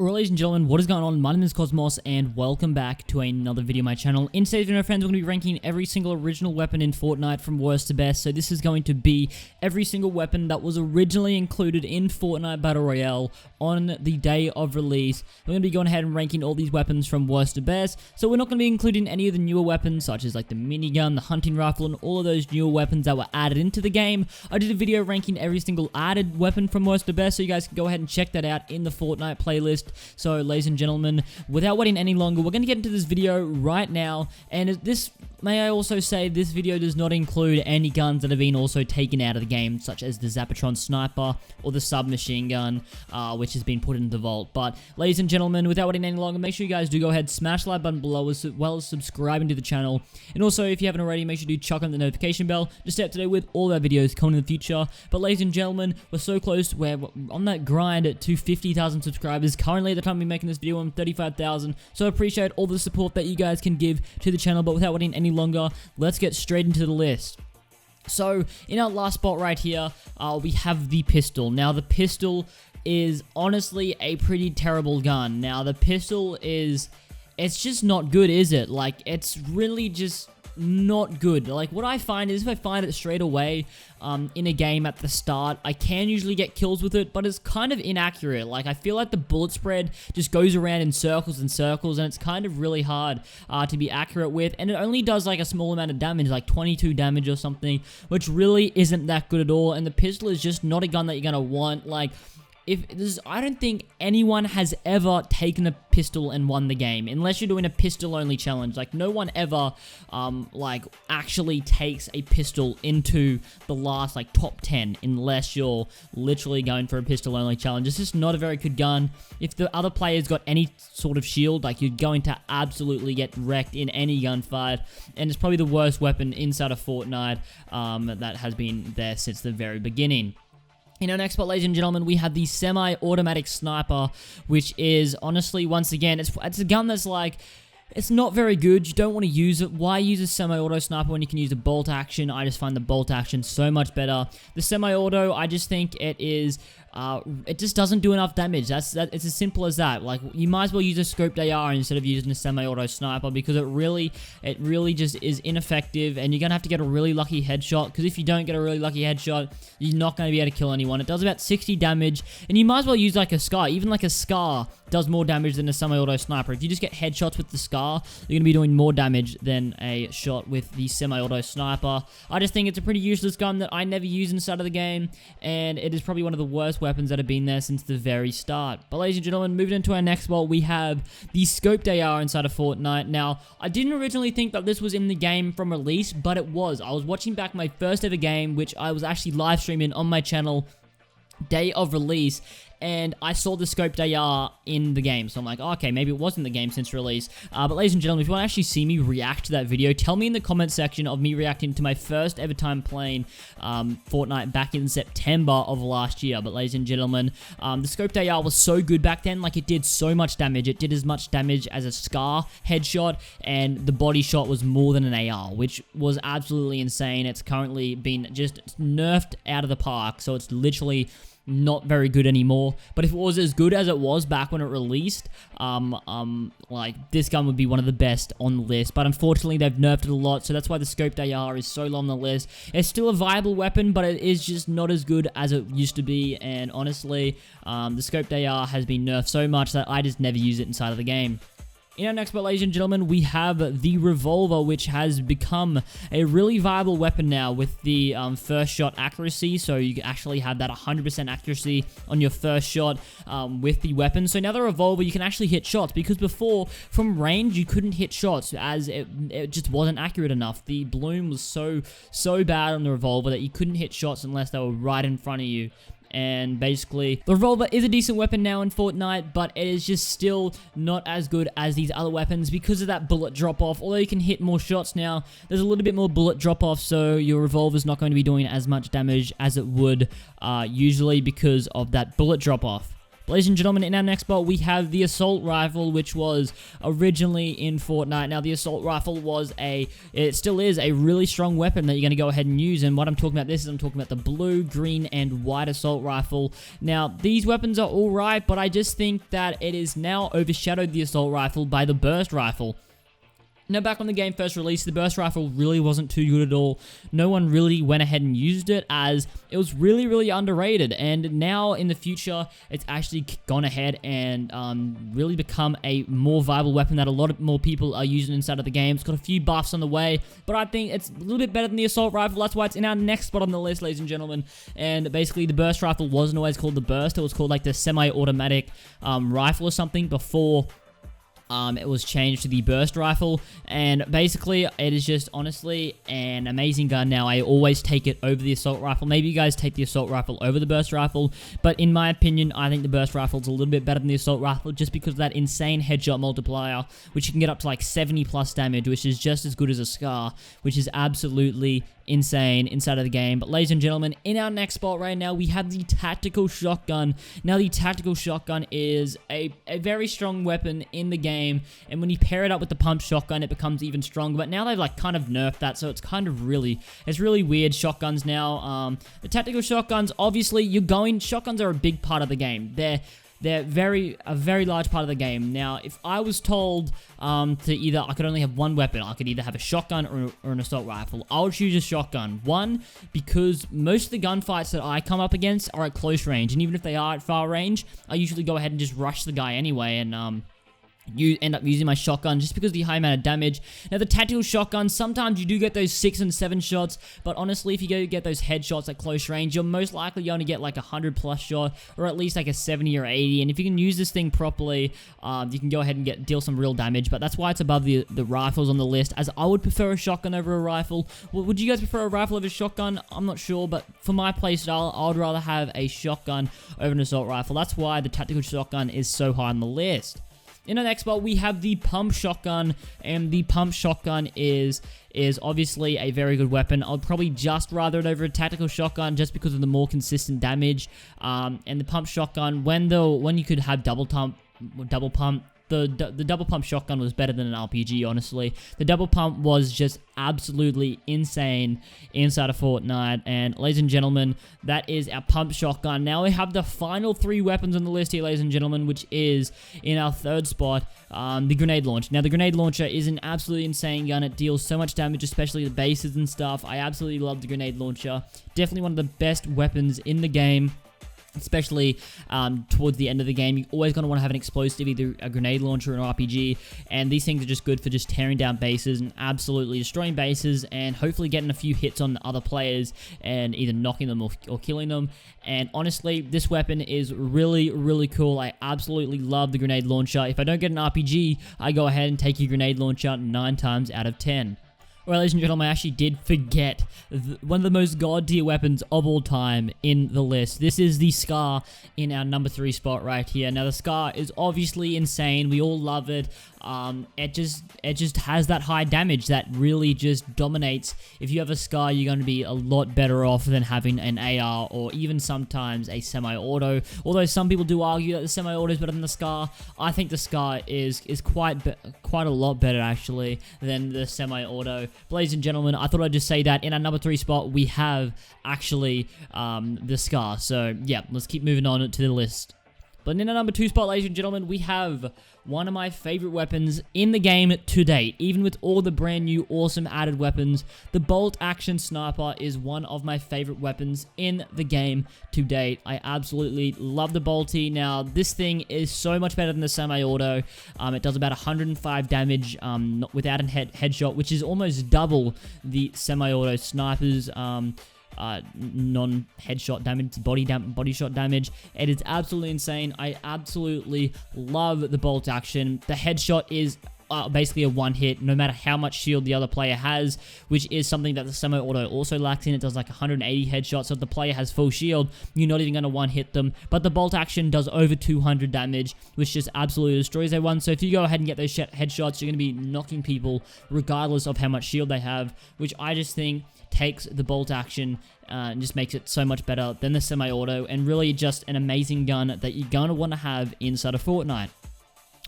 Alright, ladies and gentlemen, what is going on? My name is Cosmos and welcome back to another video on my channel. In today's video, friends, we're going to be ranking every single original weapon in Fortnite from worst to best. So this is going to be every single weapon that was originally included in Fortnite Battle Royale on the day of release. We're going to be going ahead and ranking all these weapons from worst to best. So we're not going to be including any of the newer weapons such as like the minigun, the hunting rifle, and all of those newer weapons that were added into the game. I did a video ranking every single added weapon from worst to best, so you guys can go ahead and check that out in the Fortnite playlist. So, ladies and gentlemen, without waiting any longer, we're going to get into this video right now, and this, may I also say, this video does not include any guns that have been also taken out of the game, such as the Zapatron Sniper or the submachine gun, which has been put into the vault. But, ladies and gentlemen, without waiting any longer, make sure you guys do go ahead, smash the like button below, as well as subscribing to the channel, and also, if you haven't already, make sure you chuck on the notification bell to stay up to date with all our videos coming in the future. But, ladies and gentlemen, we're so close, we're on that grind to 50,000 subscribers. Currently, at the time we're making this video, I'm 35,000, so I appreciate all the support that you guys can give to the channel. But without waiting any longer, let's get straight into the list. So, in our last spot right here, we have the pistol. Now, the pistol is honestly a pretty terrible gun. Now, the pistol is, it's just not good, is it? Like, it's really just not good. Like, what I find is if I find it straight away in a game at the start, I can usually get kills with it, but it's kind of inaccurate. Like, I feel like the bullet spread just goes around in circles and circles, and it's kind of really hard to be accurate with, and it only does like a small amount of damage, like 22 damage or something, which really isn't that good at all. And the pistol is just not a gun that you're gonna want. Like, I don't think anyone has ever taken a pistol and won the game, unless you're doing a pistol-only challenge. Like, no one ever, like, actually takes a pistol into the last, like, top 10, unless you're literally going for a pistol-only challenge. It's just not a very good gun. If the other player's got any sort of shield, like, you're going to absolutely get wrecked in any gunfight, and it's probably the worst weapon inside of Fortnite that has been there since the very beginning. In our next spot, ladies and gentlemen, we have the semi-automatic sniper, which is, honestly, once again, it's a gun that's like, it's not very good. You don't want to use it. Why use a semi-auto sniper when you can use a bolt action? I just find the bolt action so much better. The semi-auto, I just think it is, it just doesn't do enough damage. It's as simple as that. Like, you might as well use a scoped AR instead of using a semi-auto sniper, because it really just is ineffective, and you're gonna have to get a really lucky headshot, because if you don't get a really lucky headshot, you're not gonna be able to kill anyone. It does about 60 damage, and you might as well use like a Scar. Even like a Scar does more damage than a semi-auto sniper. If you just get headshots with the Scar, you're gonna be doing more damage than a shot with the semi-auto sniper. I just think it's a pretty useless gun that I never use inside of the game, and it is probably one of the worst weapons that have been there since the very start. But ladies and gentlemen, moving into our next spot, we have the scoped AR inside of Fortnite. Now, I didn't originally think that this was in the game from release, but it was. I was watching back my first ever game, which I was actually live streaming on my channel day of release, and I saw the scoped AR in the game, so I'm like, oh, okay, maybe it was in the game since release. But ladies and gentlemen, if you want to actually see me react to that video, tell me in the comment section of me reacting to my first ever time playing Fortnite back in September of last year. But ladies and gentlemen, the scoped AR was so good back then. Like, it did so much damage. It did as much damage as a Scar headshot, and the body shot was more than an AR, which was absolutely insane. It's currently been just nerfed out of the park, so it's literally not very good anymore. But if it was as good as it was back when it released, like, this gun would be one of the best on the list. But unfortunately, they've nerfed it a lot, so that's why the scoped AR is so low on the list. It's still a viable weapon, but it is just not as good as it used to be. And honestly, the scoped AR has been nerfed so much that I just never use it inside of the game. In our next spot, ladies and gentlemen, we have the Revolver, which has become a really viable weapon now with the first shot accuracy. So you actually have that 100% accuracy on your first shot with the weapon. So now the Revolver, you can actually hit shots, because before, from range, you couldn't hit shots as it just wasn't accurate enough. The bloom was so bad on the Revolver that you couldn't hit shots unless they were right in front of you. And basically, the Revolver is a decent weapon now in Fortnite, but it is just still not as good as these other weapons because of that bullet drop-off. Although you can hit more shots now, there's a little bit more bullet drop-off, so your Revolver's not going to be doing as much damage as it would usually because of that bullet drop-off. Ladies and gentlemen, in our next spot, we have the assault rifle, which was originally in Fortnite. Now, the assault rifle it still is a really strong weapon that you're going to go ahead and use. And what I'm talking about I'm talking about the blue, green, and white assault rifle. Now, these weapons are alright, but I just think that it is now overshadowed the assault rifle by the burst rifle. Now, back when the game first released, the burst rifle really wasn't too good at all. No one really went ahead and used it, as it was really, really underrated. And now, in the future, it's actually gone ahead and really become a more viable weapon that a lot more people are using inside of the game. It's got a few buffs on the way, but I think it's a little bit better than the assault rifle. That's why it's in our next spot on the list, ladies and gentlemen. And basically, the burst rifle wasn't always called the burst. It was called like the semi-automatic rifle or something before it was changed to the burst rifle, and basically it is just honestly an amazing gun. Now, I always take it over the assault rifle. Maybe you guys take the assault rifle over the burst rifle, but in my opinion, I think the burst rifle is a little bit better than the assault rifle, just because of that insane headshot multiplier, which you can get up to like 70 plus damage, which is just as good as a SCAR, which is absolutely insane inside of the game. But ladies and gentlemen, in our next spot right now, we have the tactical shotgun. Now, the tactical shotgun is a very strong weapon in the game, and when you pair it up with the pump shotgun, it becomes even stronger. But now they've like kind of nerfed that, so it's kind of really weird shotguns now. The tactical shotguns, obviously, shotguns are a big part of the game. They're a very large part of the game. Now, if I was told I could only have one weapon, I could either have a shotgun or an assault rifle, I would choose a shotgun. One, because most of the gunfights that I come up against are at close range, and even if they are at far range, I usually go ahead and just rush the guy anyway, and you end up using my shotgun just because of the high amount of damage. Now, the tactical shotgun, sometimes you do get those 6 and 7 shots, but honestly, if you go get those headshots at close range, you're most likely going to get like a 100 plus shot, or at least like a 70 or 80, and if you can use this thing properly, you can go ahead and deal some real damage. But that's why it's above the rifles on the list, as I would prefer a shotgun over a rifle. Well, would you guys prefer a rifle over a shotgun? I'm not sure, but for my playstyle, I would rather have a shotgun over an assault rifle. That's why the tactical shotgun is so high on the list. In our next spot, we have the pump shotgun, and the pump shotgun is obviously a very good weapon. I'd probably just rather it over a tactical shotgun just because of the more consistent damage. And the pump shotgun, when you could have double pump, the double pump shotgun was better than an RPG, honestly. The double pump was just absolutely insane inside of Fortnite. And ladies and gentlemen, that is our pump shotgun. Now we have the final 3 weapons on the list here, ladies and gentlemen, which is in our third spot, the grenade launcher. Now, the grenade launcher is an absolutely insane gun. It deals so much damage, especially the bases and stuff. I absolutely love the grenade launcher. Definitely one of the best weapons in the game. Especially towards the end of the game, you're always going to want to have an explosive, either a grenade launcher or an RPG, and these things are just good for just tearing down bases and absolutely destroying bases, and hopefully getting a few hits on the other players and either knocking them or killing them. And honestly, this weapon is really, really cool. I absolutely love the grenade launcher. If I don't get an RPG, I go ahead and take your grenade launcher 9 times out of 10. Well, ladies and gentlemen, I actually did forget one of the most god tier weapons of all time in the list. This is the SCAR in our number 3 spot right here. Now, the SCAR is obviously insane. We all love it. It just has that high damage that really just dominates. If you have a SCAR, you're going to be a lot better off than having an AR or even sometimes a semi-auto. Although some people do argue that the semi-auto is better than the SCAR, I think the SCAR is quite a lot better actually than the semi-auto. But ladies and gentlemen, I thought I'd just say that in our number 3 spot, we have actually the SCAR. So yeah, let's keep moving on to the list. But in our number 2 spot, ladies and gentlemen, we have one of my favorite weapons in the game to date. Even with all the brand new awesome added weapons, the bolt action sniper is one of my favorite weapons in the game to date. I absolutely love the bolty. Now, this thing is so much better than the semi-auto. It does about 105 damage without a headshot, which is almost double the semi-auto snipers. Non-headshot damage, body shot damage. It is absolutely insane. I absolutely love the bolt action. The headshot is basically a one hit, no matter how much shield the other player has, which is something that the semi-auto also lacks in. It does like 180 headshots, so if the player has full shield, you're not even going to one hit them. But the bolt action does over 200 damage, which just absolutely destroys everyone. So if you go ahead and get those headshots, you're going to be knocking people regardless of how much shield they have, which I just think takes the bolt action and just makes it so much better than the semi-auto, and really just an amazing gun that you're going to want to have inside of Fortnite.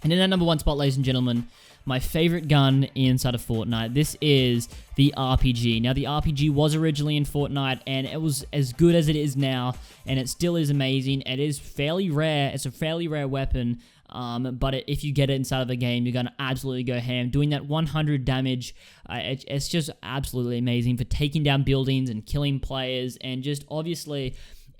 And in that number 1 spot, ladies and gentlemen, my favorite gun inside of Fortnite, this is the RPG. Now, the RPG was originally in Fortnite, and it was as good as it is now, and it still is amazing. It is fairly rare. It's a fairly rare weapon, but if you get it inside of the game, you're going to absolutely go ham. Doing that 100 damage, it's just absolutely amazing for taking down buildings and killing players, and just obviously,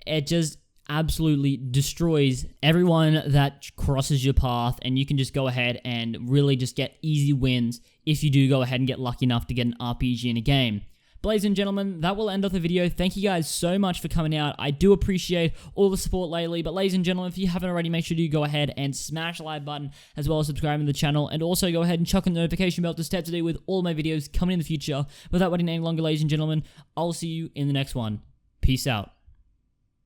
it just absolutely destroys everyone that crosses your path, and you can just go ahead and really just get easy wins if you do go ahead and get lucky enough to get an RPG in a game. But ladies and gentlemen, that will end off the video. Thank you guys so much for coming out. I do appreciate all the support lately. But ladies and gentlemen, if you haven't already, make sure you go ahead and smash the like button, as well as subscribing to the channel, and also go ahead and chuck on the notification bell to stay up to date with all my videos coming in the future. Without waiting any longer, ladies and gentlemen, I'll see you in the next one. Peace out.